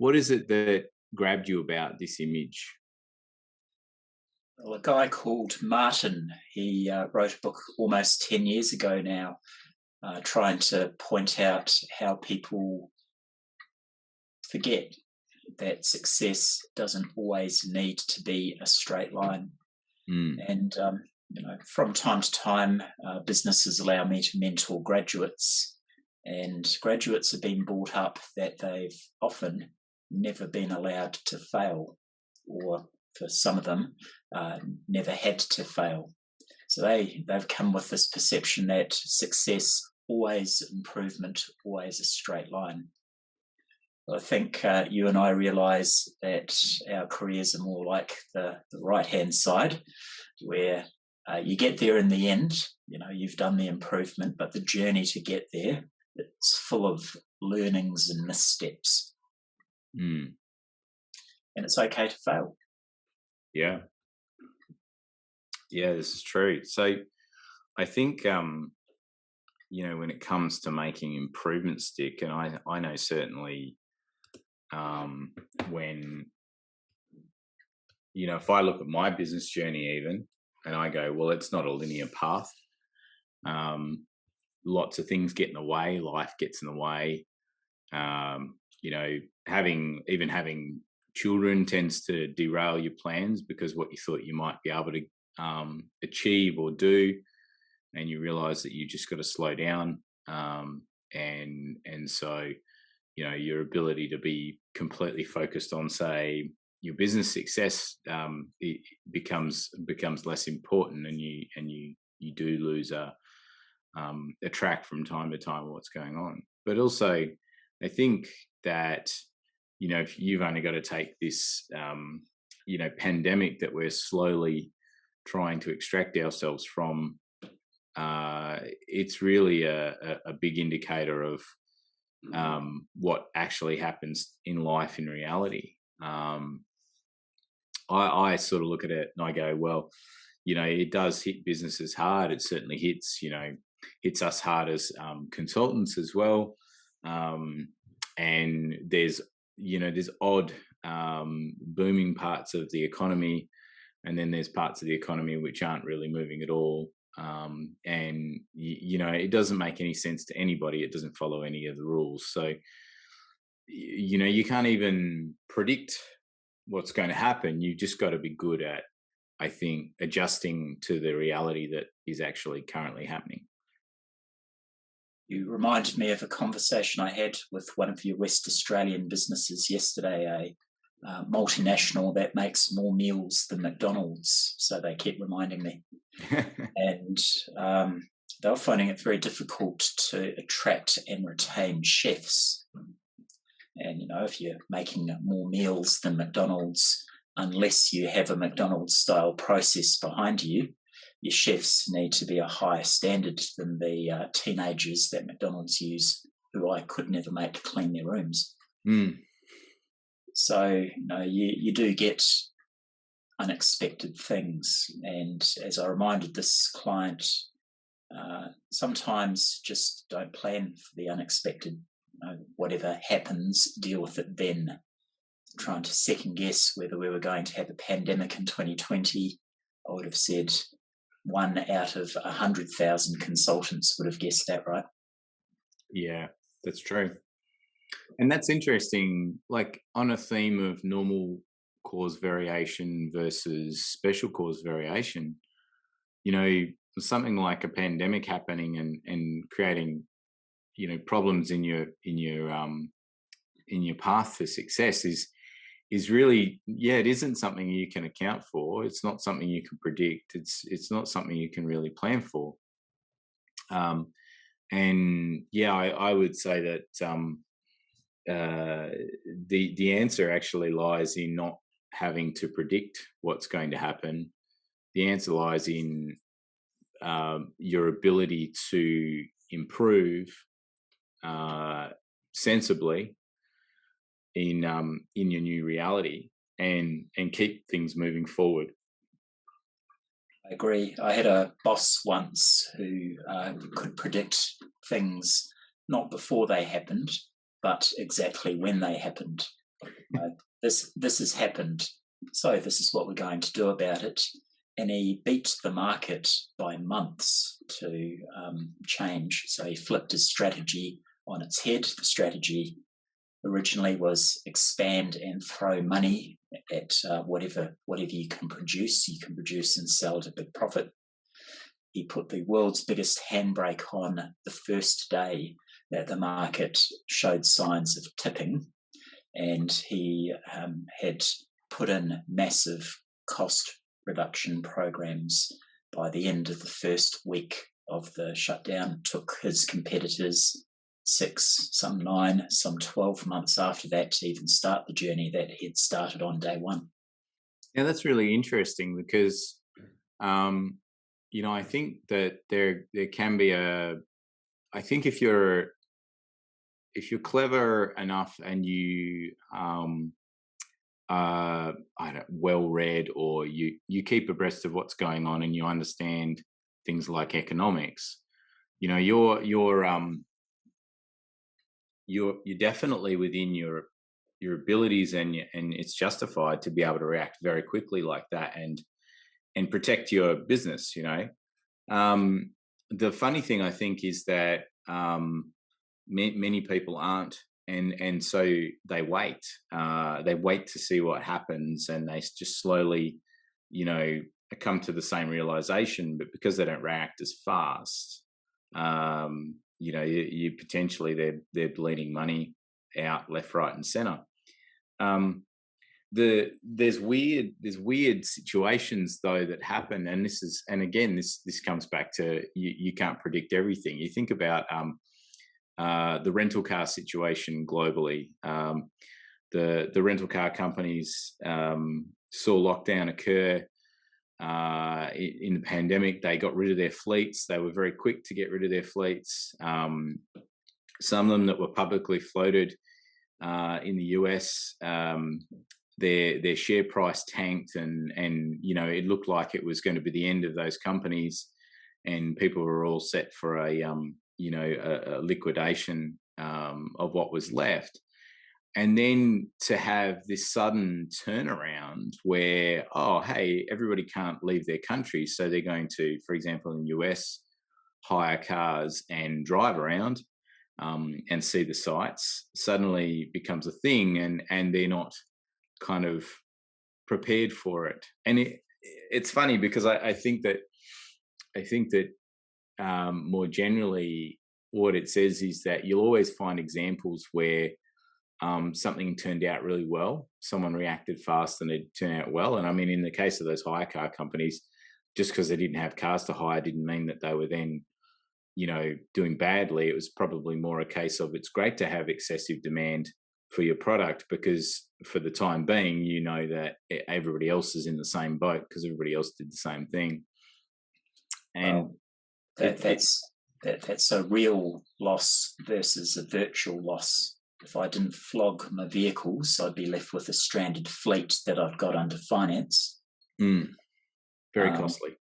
what is it that grabbed you about this image? Well, a guy called Martin, he wrote a book almost 10 years ago now, trying to point out how people forget that success doesn't always need to be a straight line. And from time to time, businesses allow me to mentor graduates, and graduates have been brought up that they've often never been allowed to fail, or for some of them, never had to fail. So they've come with this perception that success, always improvement, always a straight line. I think you and I realise that our careers are more like the right-hand side, where you get there in the end. You've done the improvement, but the journey to get there, it's full of learnings and missteps. Mm. And it's okay to fail. Yeah. Yeah, this is true. So I think, when it comes to making improvements stick, and I know certainly when, if I look at my business journey even, and I go, well, it's not a linear path. Lots of things get in the way. Life gets in the way. Having children tends to derail your plans, because what you thought you might be able to achieve or do, and you realize that you just got to slow down. And so, your ability to be completely focused on, say, your business success, it becomes less important, and you do lose a track from time to time of what's going on. But also, I think that if you've only got to take this pandemic that we're slowly trying to extract ourselves from, it's really a big indicator of what actually happens in life in reality. I sort of look at it and I go, well, it does hit businesses hard. It certainly hits us hard as consultants as well. And there's odd booming parts of the economy, and then there's parts of the economy which aren't really moving at all. And it doesn't make any sense to anybody. It doesn't follow any of the rules. So, you can't even predict what's going to happen. You've just got to be good at, I think, adjusting to the reality that is actually currently happening. You reminded me of a conversation I had with one of your West Australian businesses yesterday, a multinational that makes more meals than McDonald's. So they kept reminding me. And they were finding it very difficult to attract and retain chefs. And, if you're making more meals than McDonald's, unless you have a McDonald's-style process behind you, your chefs need to be a higher standard than the teenagers that McDonald's use, who I could never make to clean their rooms. Mm. So, you do get unexpected things. And as I reminded this client, sometimes just don't plan for the unexpected. Whatever happens, deal with it then. Trying to second guess whether we were going to have a pandemic in 2020, I would have said 1 out of 100,000 consultants would have guessed that, right? Yeah, that's true. And that's interesting, like on a theme of normal cause variation versus special cause variation, something like a pandemic happening and creating, problems in your path to success is really, it isn't something you can account for. It's not something you can predict. It's not something you can really plan for. I would say that the answer actually lies in not having to predict what's going to happen. The answer lies in your ability to improve sensibly in your new reality and keep things moving forward. I agree. I had a boss once who could predict things not before they happened, but exactly when they happened. This has happened, so this is what we're going to do about it. And he beat the market by months to change. So he flipped his strategy on its head. The strategy originally was expand and throw money at whatever you can produce. You can produce and sell at a big profit. He put the world's biggest handbrake on the first day that the market showed signs of tipping, and he had put in massive cost reduction programs by the end of the first week of the shutdown. Took his competitors 6, some 9, some 12 months after that to even start the journey that he'd started on day one. Yeah, that's really interesting because, I think that there can be I think if you're clever enough and you I don't well read, or you keep abreast of what's going on and you understand things like economics, you're definitely within your abilities, and it's justified to be able to react very quickly like that and protect your business. The funny thing I think is that many people aren't, and so they wait. They wait to see what happens, and they just slowly, you know, come to the same realization. But because they don't react as fast, you potentially they're bleeding money out left, right, and center. There's weird situations though that happen, and this comes back to you can't predict everything. You think about the rental car situation globally. The rental car companies saw lockdown occur in the pandemic. They got rid of their fleets. They were very quick to get rid of their fleets. Some of them that were publicly floated in the US, their share price tanked, and it looked like it was going to be the end of those companies, and people were all set for a liquidation of what was left. And then to have this sudden turnaround where, oh, hey, everybody can't leave their country, so they're going to, for example, in the US, hire cars and drive around and see the sights, suddenly becomes a thing, and they're not kind of prepared for it. And it's funny because I think that more generally, what it says is that you'll always find examples where something turned out really well. Someone reacted fast and it turned out well. And I mean, in the case of those hire car companies, just because they didn't have cars to hire didn't mean that they were then, doing badly. It was probably more a case of it's great to have excessive demand for your product, because for the time being, that everybody else is in the same boat because everybody else did the same thing. And that's a real loss versus a virtual loss. If I didn't flog my vehicles, I'd be left with a stranded fleet that I've got under finance. Very costly.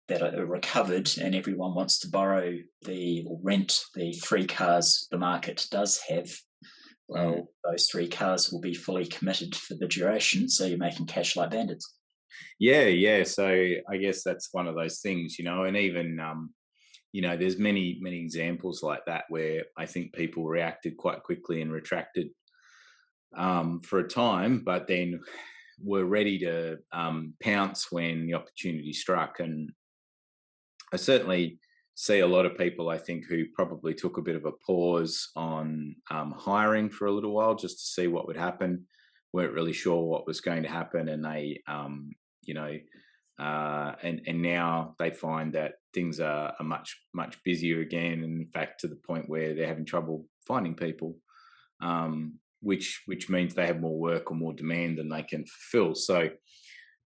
That are recovered, and everyone wants to borrow or rent the 3 cars the market does have. Well, those 3 cars will be fully committed for the duration, so you're making cash like bandits. Yeah. So I guess that's one of those things, and even there's many examples like that where I think people reacted quite quickly and retracted for a time, but then were ready to pounce when the opportunity struck. And I certainly see a lot of people, I think, who probably took a bit of a pause on hiring for a little while just to see what would happen. Weren't really sure what was going to happen, and they, and now they find that things are much busier again. And in fact, to the point where they're having trouble finding people, which means they have more work or more demand than they can fulfill. So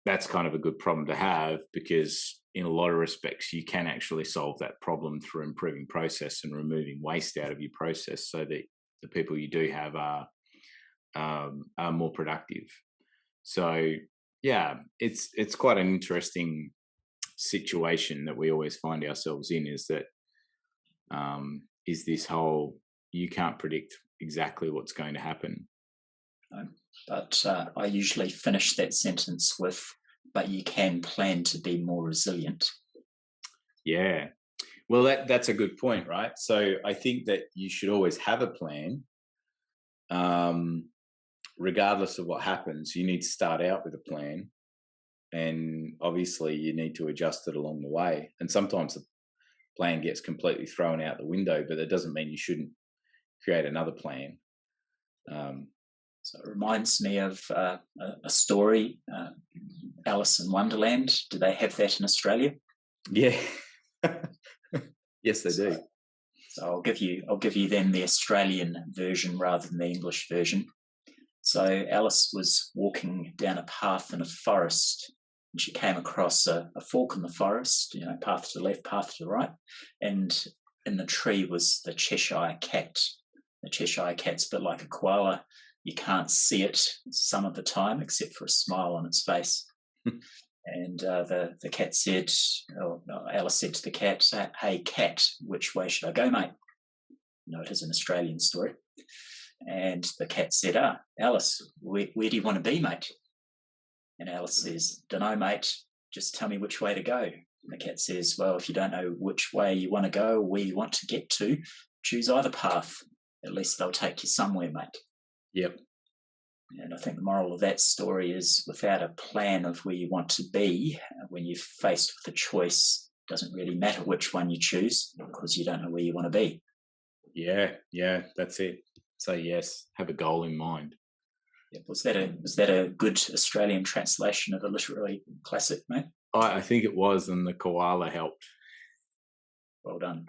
that's kind of a good problem to have, because in a lot of respects, you can actually solve that problem through improving process and removing waste out of your process, so that the people you do have are more productive. So yeah, it's quite an interesting situation that we always find ourselves in, is that is this whole, you can't predict exactly what's going to happen. But I usually finish that sentence with, but you can plan to be more resilient. Yeah. Well, that's a good point, right? So I think that you should always have a plan. Um, Regardless of what happens, you need to start out with a plan. And obviously, you need to adjust it along the way. And sometimes the plan gets completely thrown out the window, but that doesn't mean you shouldn't create another plan. Um, So it reminds me of a story, Alice in Wonderland. Do they have that in Australia? yeah. Yes, they So, do. so I'll give you then the Australian version rather than the English version. So Alice was walking down a path in a forest, and she came across a fork in the forest, path to the left, path to the right, and in the tree was the Cheshire cat. The Cheshire cat's a bit like a koala. You can't see it some of the time except for a smile on its face. And the cat said, or no, Alice said to the cat, "Hey cat, which way should I go, mate?" No, it is an Australian story. And the cat said, Alice, where do you want to be, mate? And Alice says, "Dunno, mate, just tell me which way to go." And the cat says, "Well, if you don't know which way you want to go or where you want to get to, choose either path. At least they'll take you somewhere, mate." Yep. And I think the moral of that story is, without a plan of where you want to be, when you're faced with a choice, it doesn't really matter which one you choose because you don't know where you want to be. Yeah, that's it. So yes, have a goal in mind. Yeah, was that a good Australian translation of a literary classic, mate? I think it was, and the koala helped. Well done.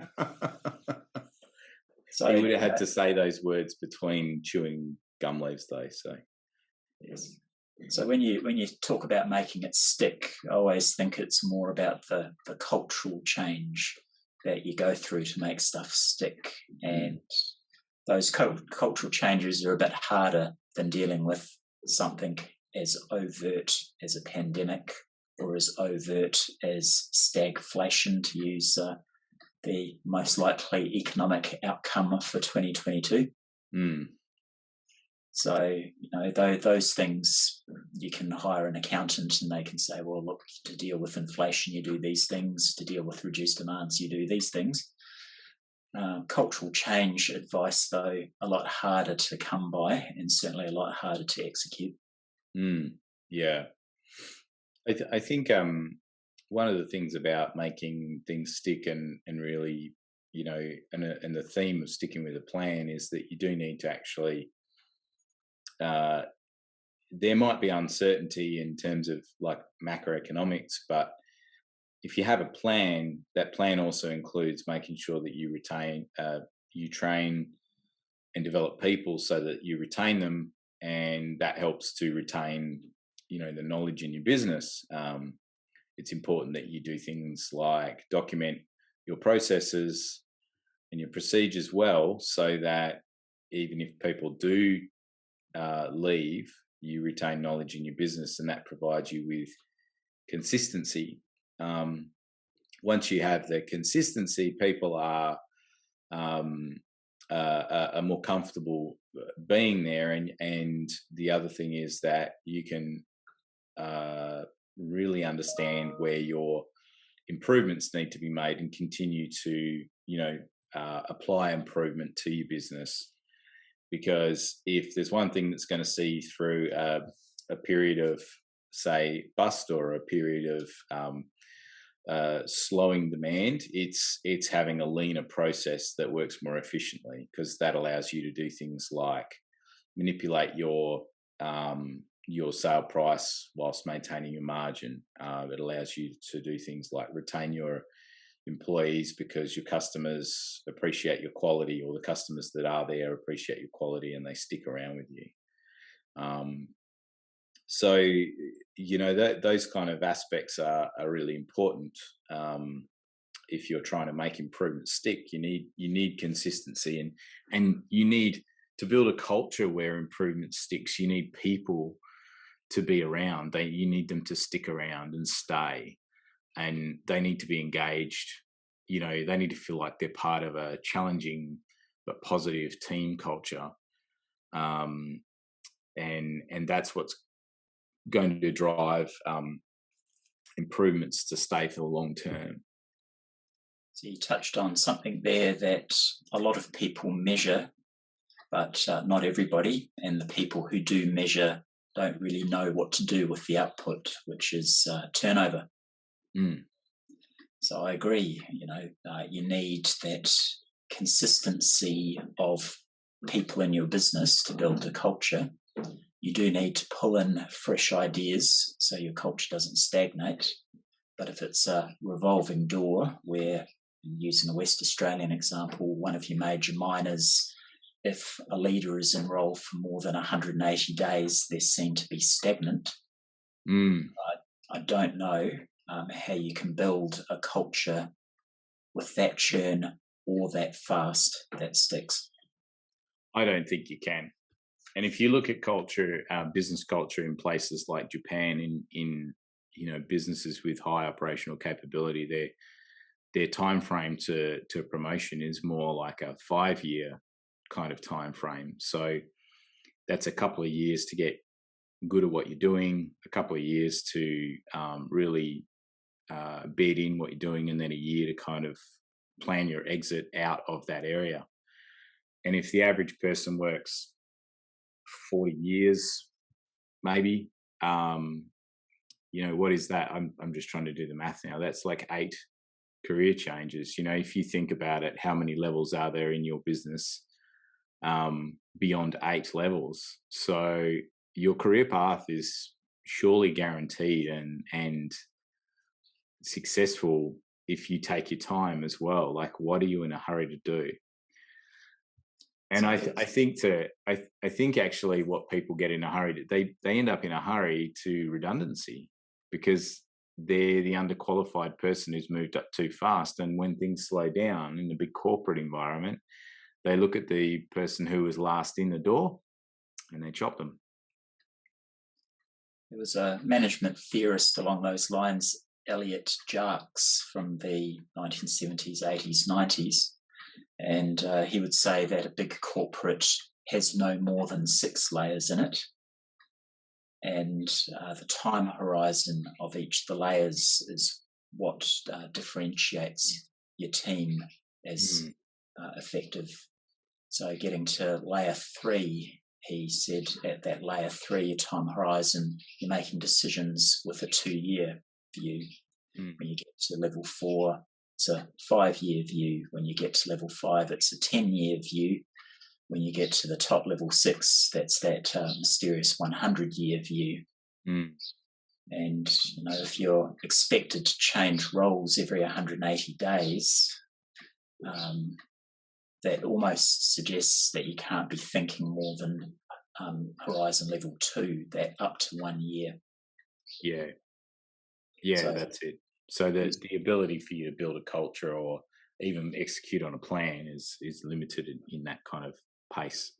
So he would have had to say those words between chewing gum leaves, though. So yes. So when you talk about making it stick, I always think it's more about the cultural change that you go through to make stuff stick, and those cultural changes are a bit harder than dealing with something as overt as a pandemic or as overt as stagflation, to use the most likely economic outcome for 2022. So, those things, you can hire an accountant and they can say, well, look, to deal with inflation, you do these things. To deal with reduced demands, you do these things. Cultural change advice, though, a lot harder to come by and certainly a lot harder to execute. Yeah. I think one of the things about making things stick and really, and the theme of sticking with a plan is that you do need to actually, there might be uncertainty in terms of like macroeconomics, but if you have a plan, that plan also includes making sure that you you train and develop people so that you retain them, and that helps to retain, the knowledge in your business. It's important that you do things like document your processes and your procedures well, so that even if people do leave, you retain knowledge in your business, and that provides you with consistency. Once you have the consistency, people are more comfortable being there, and the other thing is that you can really understand where your improvements need to be made and continue to apply improvement to your business. Because if there's one thing that's going to see through a period of, say, bust, or a period of slowing demand, it's having a leaner process that works more efficiently, because that allows you to do things like manipulate your sale price whilst maintaining your margin. It allows you to do things like retain your employees because your customers appreciate your quality, or the customers that are there appreciate your quality and they stick around with you. So those kind of aspects are really important. If you're trying to make improvements stick, you need consistency, and you need to build a culture where improvement sticks. You need people to be around. You need them to stick around and stay, and they need to be engaged. They need to feel like they're part of a challenging but positive team culture. and that's what's going to drive improvements to stay for the long term. So you touched on something there that a lot of people measure, but not everybody, and the people who do measure don't really know what to do with the output, which is turnover. Mm. So I agree, you need that consistency of people in your business to build a culture. You do need to pull in fresh ideas so your culture doesn't stagnate. But if it's a revolving door where, using a West Australian example, one of your major miners, if a leader is enrolled for more than 180 days, they're seen to be stagnant. Mm. I don't know how you can build a culture with that churn or that fast that sticks. I don't think you can. And if you look at culture, business culture in places like Japan, in businesses with high operational capability, their time frame to promotion is more like a 5-year kind of time frame. So that's a couple of years to get good at what you're doing, a couple of years to really bed in what you're doing, and then a year to kind of plan your exit out of that area. And if the average person works 40 years, maybe, what is that? I'm just trying to do the math now. That's like 8 career changes. If you think about it, how many levels are there in your business beyond 8 levels? So your career path is surely guaranteed and successful if you take your time as well. Like, what are you in a hurry to do? And I think actually what people get in a hurry, they end up in a hurry to redundancy, because they're the underqualified person who's moved up too fast. And when things slow down in the big corporate environment, they look at the person who was last in the door and they chop them. There was a management theorist along those lines, Elliot Jarks, from the 1970s, 80s, 90s. And he would say that a big corporate has no more than 6 layers in it. And the time horizon of each of the layers is what differentiates your team as effective. So getting to layer 3, he said at that layer 3 time horizon, you're making decisions with a 2-year view. When you get to level 4, it's a 5-year view. When you get to level 5, it's a 10-year view. When you get to the top level 6, that's that mysterious 100-year view. And if you're expected to change roles every 180 days, that almost suggests that you can't be thinking more than horizon level 2, that up to 1 year. Yeah, so that's it. So the ability for you to build a culture or even execute on a plan is limited in that kind of pace.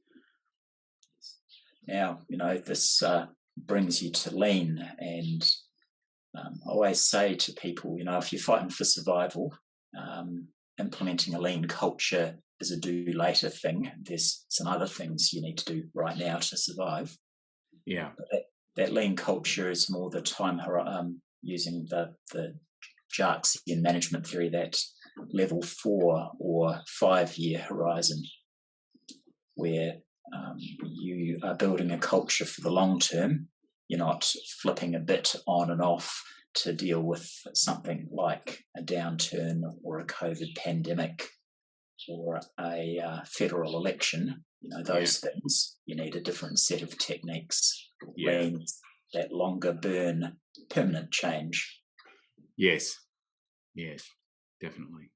Now, this brings you to lean, and I always say to people, if you're fighting for survival, implementing a lean culture is a do later thing. There's some other things you need to do right now to survive. Yeah. But that lean culture is more the time using the Jarksian management theory, that level 4 or 5-year horizon, where you are building a culture for the long term. You're not flipping a bit on and off to deal with something like a downturn or a COVID pandemic or a federal election. Those things, you need a different set of techniques. Lean, that longer burn, permanent change. Yes, definitely.